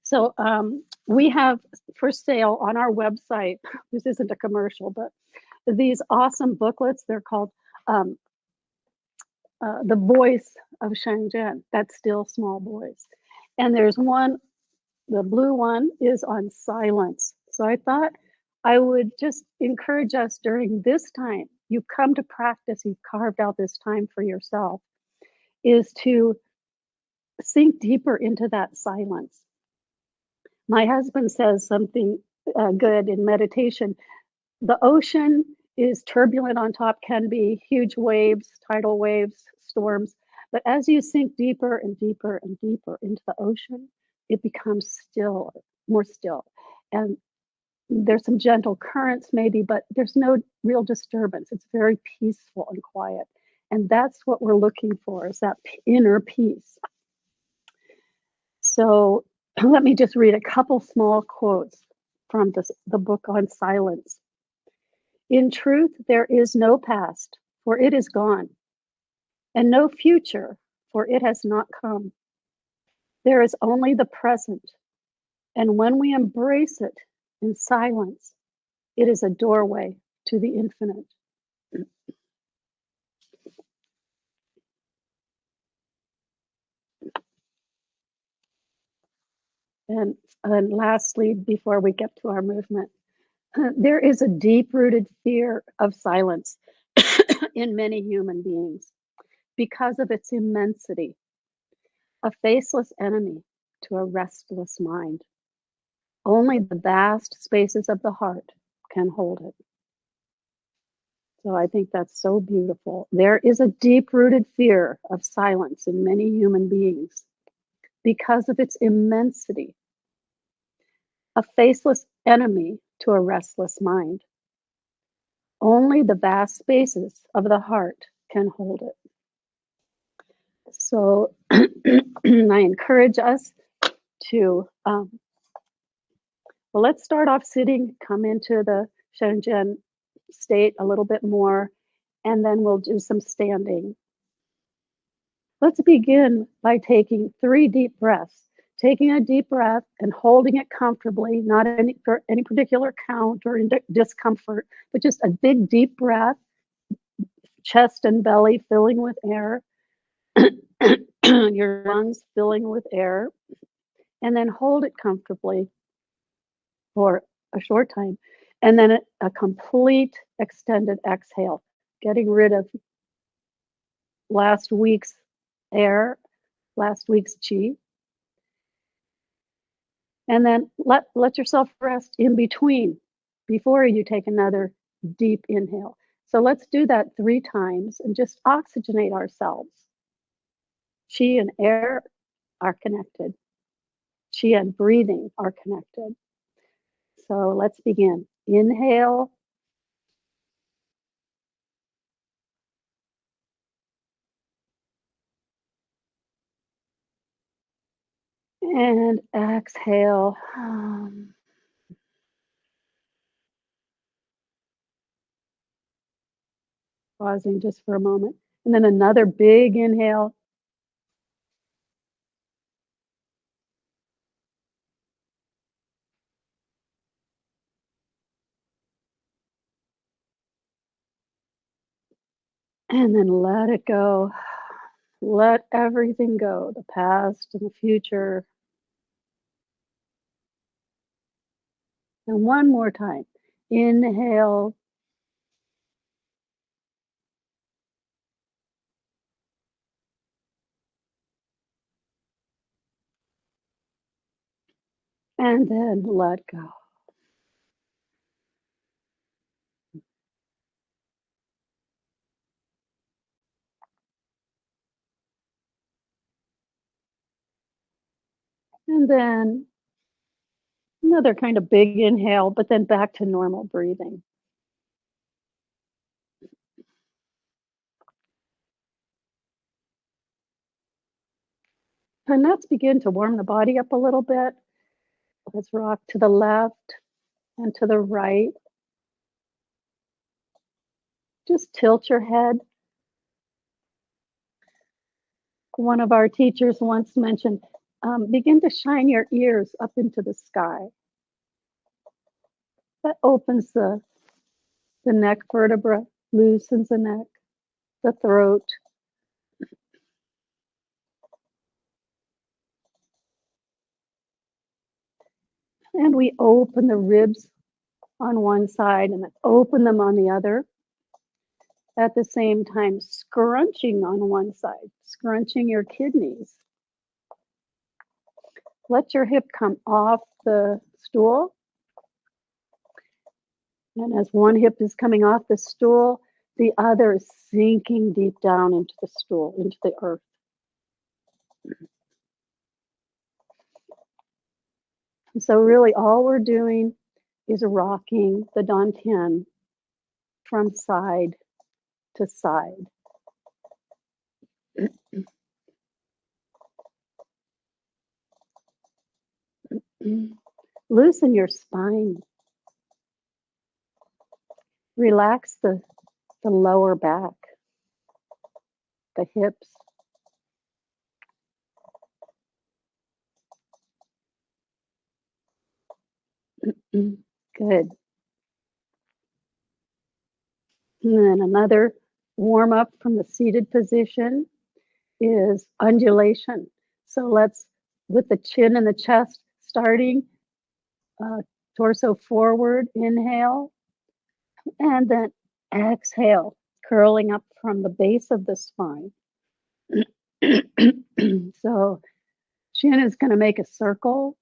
So we have for sale on our website, this isn't a commercial, but these awesome booklets. They're called um, The Voice of Shenzhen. That's still small voice. And there's one, the blue one is on silence. So I thought I would just encourage us during this time, you've come to practice, you've carved out this time for yourself, is to sink deeper into that silence. My husband says something good in meditation. The ocean is turbulent on top, can be huge waves, tidal waves, storms. But as you sink deeper and deeper and deeper into the ocean, it becomes still, more still. And there's some gentle currents maybe, but there's no real disturbance. It's very peaceful and quiet. And that's what we're looking for, is that inner peace. So let me just read a couple small quotes from the book on silence. In truth, there is no past, for it is gone, and no future, for it has not come. There is only the present, and when we embrace it in silence, it is a doorway to the infinite. And lastly, before we get to our movement, there is a deep-rooted fear of silence in many human beings because of its immensity, a faceless enemy to a restless mind. Only the vast spaces of the heart can hold it. So I think that's so beautiful. There is a deep-rooted fear of silence in many human beings because of its immensity, a faceless enemy to a restless mind. Only the vast spaces of the heart can hold it. So I encourage us to, well, let's start off sitting, come into the Shenzhen state a little bit more, and then we'll do some standing. Let's begin by taking 3 deep breaths. Taking a deep breath and holding it comfortably, not for any particular count or discomfort, but just a big deep breath, chest and belly filling with air, your lungs filling with air, and then hold it comfortably for a short time. And then a complete extended exhale, getting rid of last week's air, last week's chi. And then let yourself rest in between before you take another deep inhale. So let's do that 3 times and just oxygenate ourselves. Chi and air are connected. Chi and breathing are connected. So let's begin. Inhale. And exhale. Pausing just for a moment. And then another big inhale. And then let it go. Let everything go, the past and the future. And one more time. Inhale. And then let go. And then another kind of big inhale, but then back to normal breathing. And let's begin to warm the body up a little bit. Let's rock to the left and to the right. Just tilt your head. One of our teachers once mentioned, Begin to shine your ears up into the sky. That opens the neck vertebra, loosens the neck, the throat. And we open the ribs on one side and then open them on the other. At the same time, scrunching on one side, scrunching your kidneys. Let your hip come off the stool. And as one hip is coming off the stool, the other is sinking deep down into the stool, into the earth. And so really all we're doing is rocking the dantian from side to side. Loosen your spine. Relax the lower back, the hips. Good. And then another warm up from the seated position is undulation. So let's, with the chin and the chest starting, torso forward, inhale, and then exhale, curling up from the base of the spine. So chin is going to make a circle.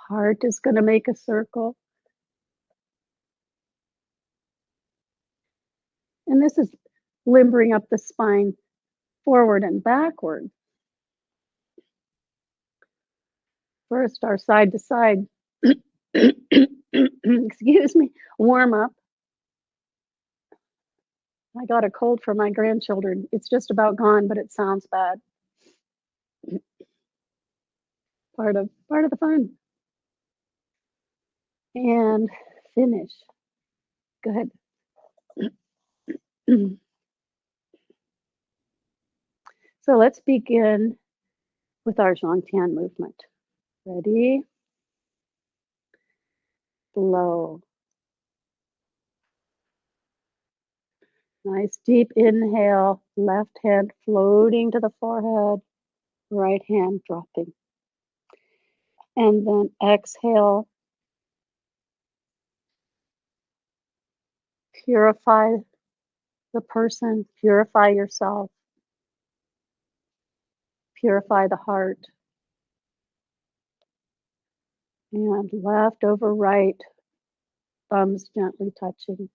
Heart is going to make a circle. And this is limbering up the spine forward and backward. First, our side to side, excuse me, warm up. I got a cold for my grandchildren. It's just about gone, but it sounds bad. Part of the fun. And finish. Good. So let's begin with our Zhongtian movement. Ready? Blow. Nice deep inhale, left hand floating to the forehead, right hand dropping. And then exhale, purify the person, purify yourself, purify the heart. And left over right, thumbs gently touching.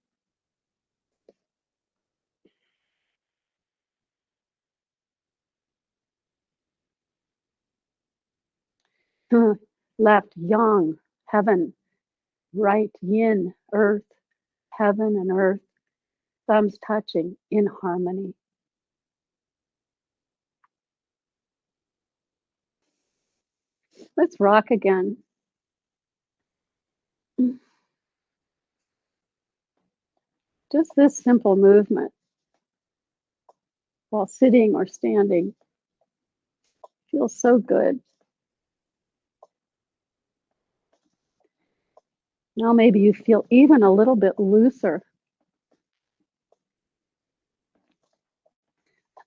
Left yang, heaven, right yin, earth, heaven and earth, thumbs touching in harmony. Let's rock again. Just this simple movement while sitting or standing feels so good. Now maybe you feel even a little bit looser.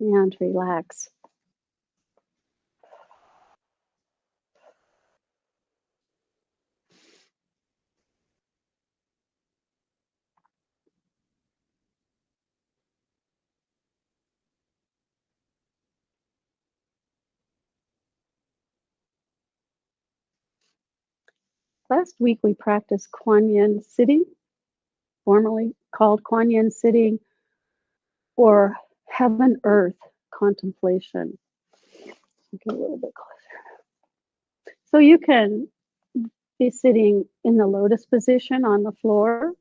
And relax. Last week we practiced Kuan Yin sitting, formerly called Kuan Yin sitting, or heaven earth contemplation. Get a little bit closer. So you can be sitting in the lotus position on the floor,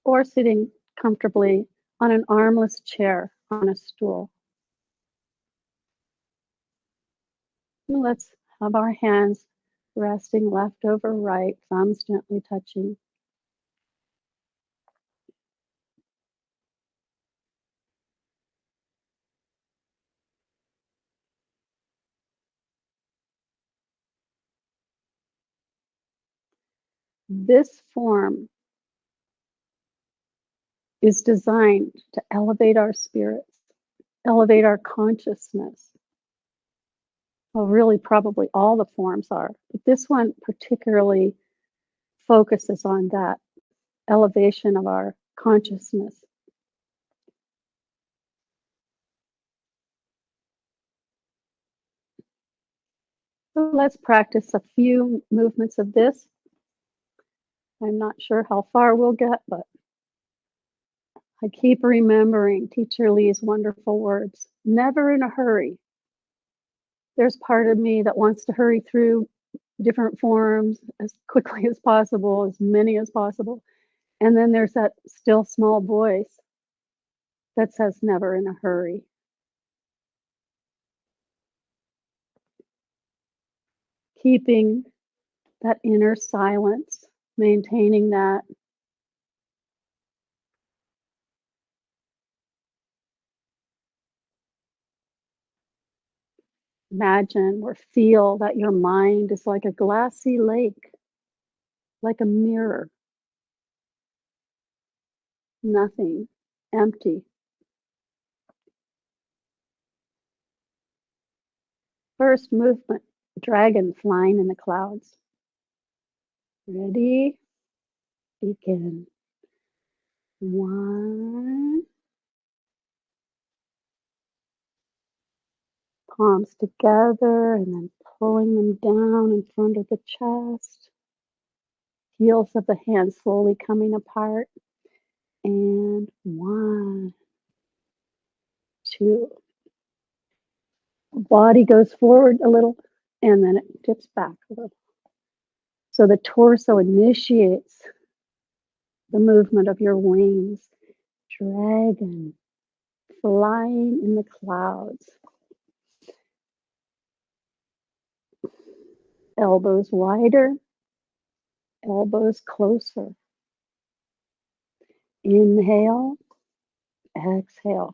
or sitting comfortably on an armless chair on a stool. And let's have our hands resting left over right, thumbs gently touching. This form is designed to elevate our spirits, elevate our consciousness. Well, really, probably all the forms are, but this one particularly focuses on that elevation of our consciousness. So let's practice a few movements of this. I'm not sure how far we'll get, but I keep remembering Teacher Lee's wonderful words, never in a hurry. There's part of me that wants to hurry through different forms as quickly as possible, as many as possible. And then there's that still small voice that says never in a hurry. Keeping that inner silence, maintaining that. Imagine or feel that your mind is like a glassy lake, like a mirror, nothing, empty. First movement, dragon flying in the clouds. Ready? Begin. 1, palms together and then pulling them down in front of the chest. Heels of the hands slowly coming apart. And 1, 2. Body goes forward a little and then it dips back a little. So the torso initiates the movement of your wings. Dragon flying in the clouds. Elbows wider, elbows closer. Inhale, exhale.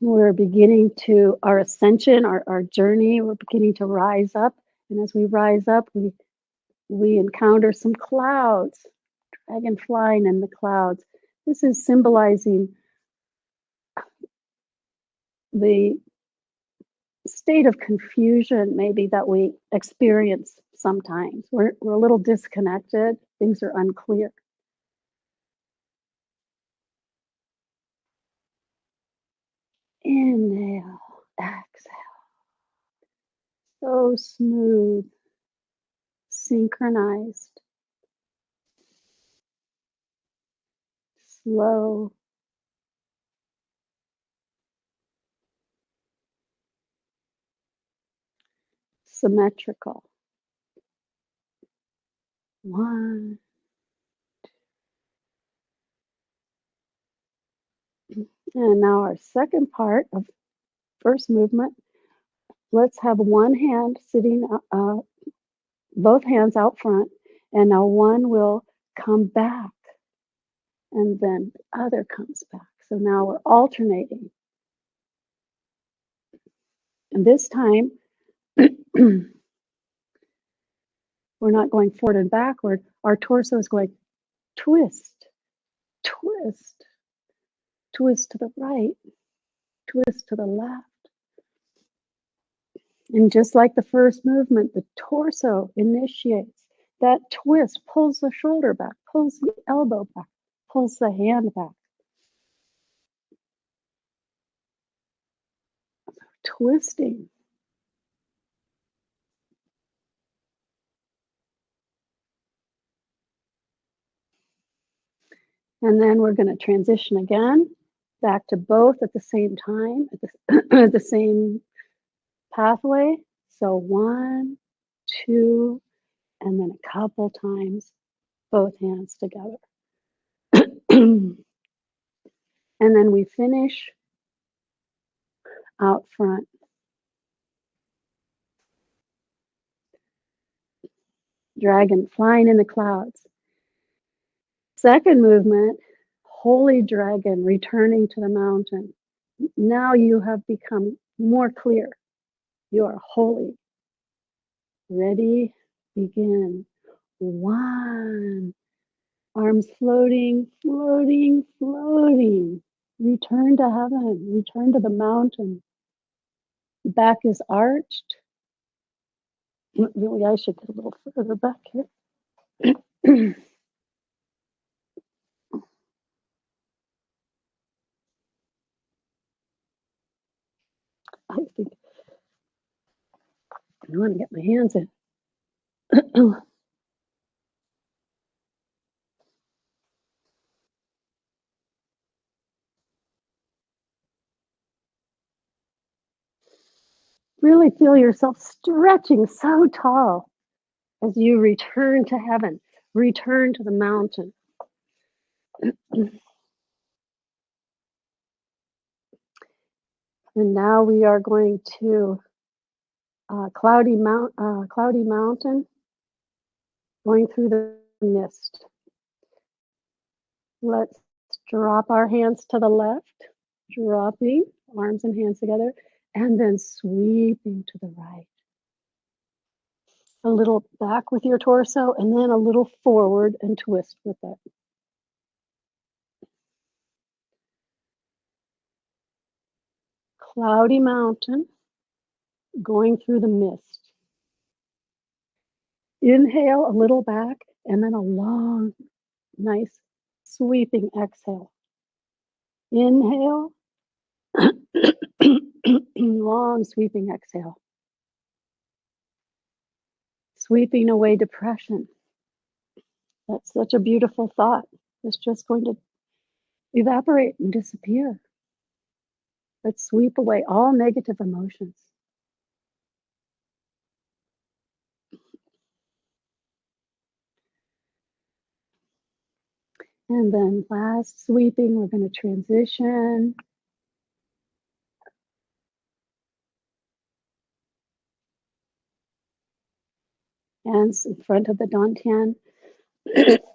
We're beginning to our ascension, our journey. We're beginning to rise up. And as we rise up, we encounter some clouds, dragon flying in the clouds. This is symbolizing the state of confusion maybe that we experience sometimes. We're a little disconnected, things are unclear. Inhale, exhale. So smooth, synchronized, slow. Symmetrical. 1. And now our second part of first movement. Let's have one hand sitting, both hands out front, and now one will come back, and then the other comes back. So now we're alternating. And this time, we're not going forward and backward. Our torso is going twist, twist, twist to the right, twist to the left. And just like the first movement, the torso initiates. That twist pulls the shoulder back, pulls the elbow back, pulls the hand back. Twisting. And then we're going to transition again back to both at the same time, at the same pathway. So 1, 2, and then a couple times, both hands together. And then we finish out front. Dragon flying in the clouds. Second movement, holy dragon returning to the mountain. Now you have become more clear. You are holy. Ready, begin. One. Arms floating, floating, floating. Return to heaven. Return to the mountain. Back is arched. Really, I should get a little further back here. I think I want to get my hands in. Really feel yourself stretching so tall as you return to heaven, return to the mountain. And now we are going to cloudy mountain, going through the mist. Let's drop our hands to the left, dropping arms and hands together, and then sweeping to the right. A little back with your torso, and then a little forward and twist with it. Cloudy mountain, going through the mist. Inhale a little back, and then a long, nice sweeping exhale. Inhale, long sweeping exhale. Sweeping away depression. That's such a beautiful thought. It's just going to evaporate and disappear. Let's sweep away all negative emotions. And then last sweeping, we're going to transition. Hands in front of the dantian.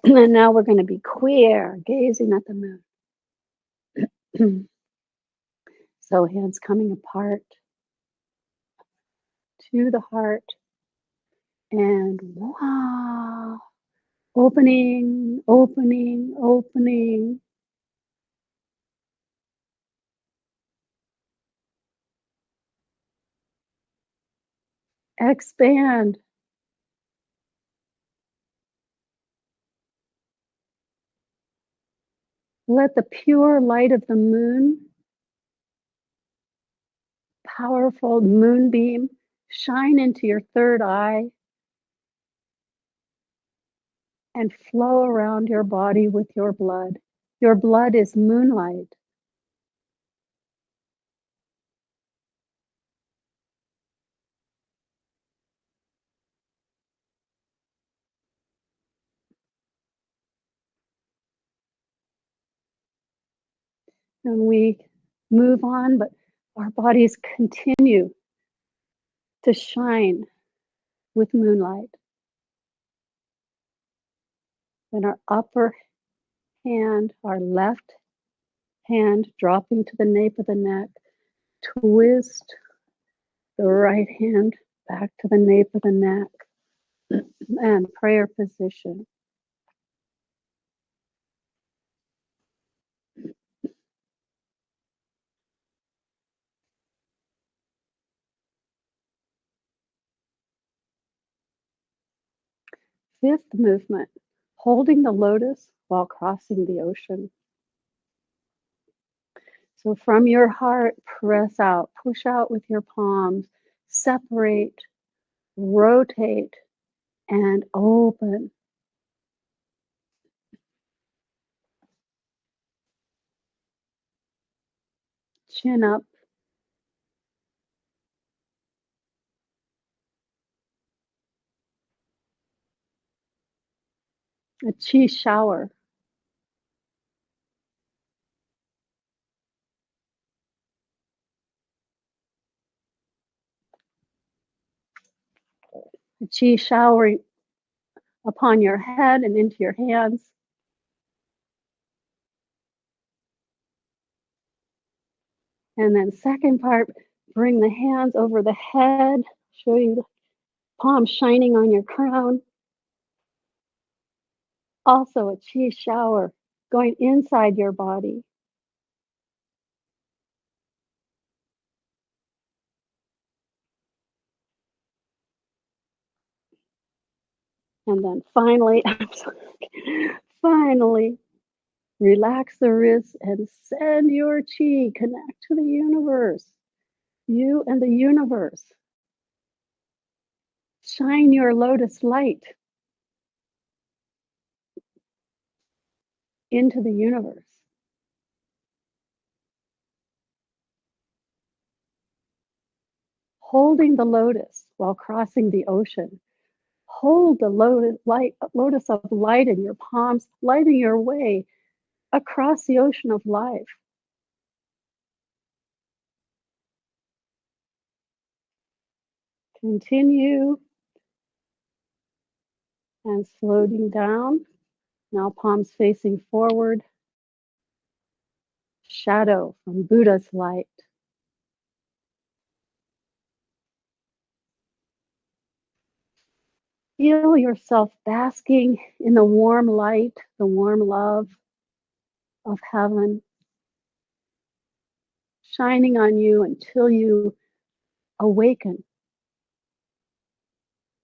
And now we're going to be queer, gazing at the moon. So hands coming apart to the heart. And wow, opening, opening, opening. Expand. Let the pure light of the moon, powerful moonbeam, shine into your third eye and flow around your body with your blood. Your blood is moonlight. And we move on, but our bodies continue to shine with moonlight. And our upper hand, our left hand dropping to the nape of the neck, twist the right hand back to the nape of the neck, and prayer position. Fifth movement, holding the lotus while crossing the ocean. So from your heart, press out, push out with your palms, separate, rotate, and open. Chin up. A chi shower. Qi showering upon your head and into your hands. And then second part, bring the hands over the head, show you the palms shining on your crown. Also a Qi shower going inside your body. And then finally, finally, relax the wrists and send your Qi, connect to the universe, you and the universe. Shine your lotus light into the universe. Holding the lotus while crossing the ocean. Hold the lotus of light in your palms, lighting your way across the ocean of life. Continue and floating down. Now palms facing forward. Shadow from Buddha's light. Feel yourself basking in the warm light, the warm love of heaven, shining on you until you awaken,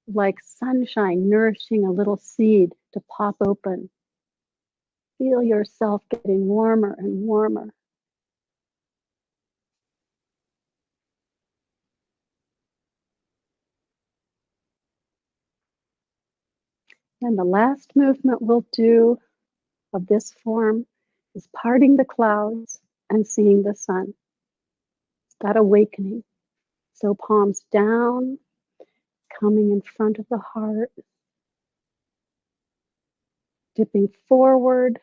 like sunshine nourishing a little seed to pop open. Feel yourself getting warmer and warmer. And the last movement we'll do of this form is parting the clouds and seeing the sun. That awakening. So palms down, coming in front of the heart, dipping forward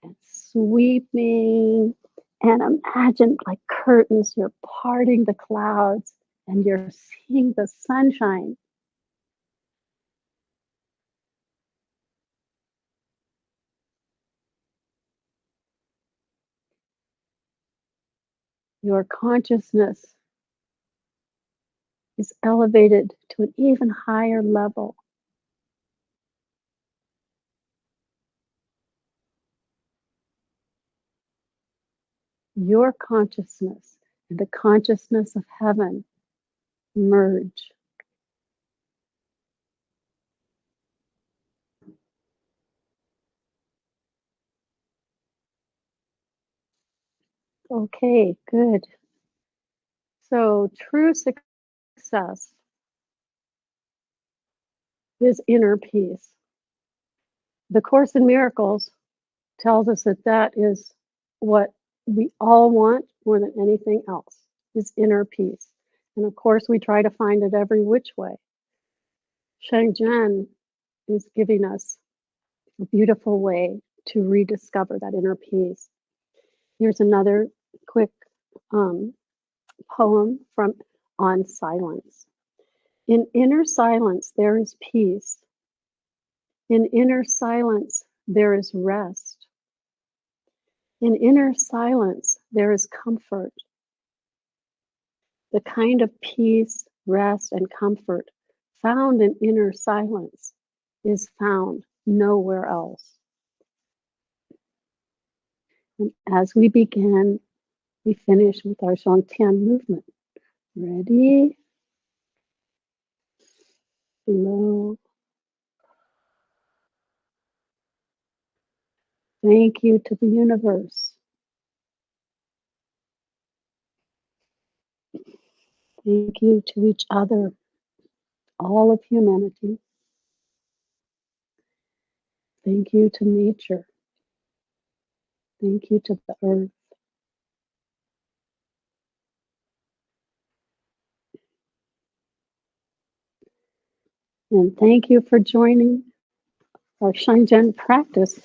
and sweeping. And imagine like curtains, you're parting the clouds and you're seeing the sunshine. Your consciousness is elevated to an even higher level. Your consciousness and the consciousness of heaven merge. Okay, good. So true success is inner peace. The Course in Miracles tells us that that is what we all want more than anything else, is inner peace. And of course, we try to find it every which way. Shenzhen is giving us a beautiful way to rediscover that inner peace. Here's another quick poem from On Silence. In inner silence, there is peace. In inner silence, there is rest. In inner silence, there is comfort. The kind of peace, rest, and comfort found in inner silence is found nowhere else. And as we begin, we finish with our Zhongtian movement. Ready? Slow. Thank you to the universe. Thank you to each other, all of humanity. Thank you to nature. Thank you to the earth. And thank you for joining our Shenzhen practice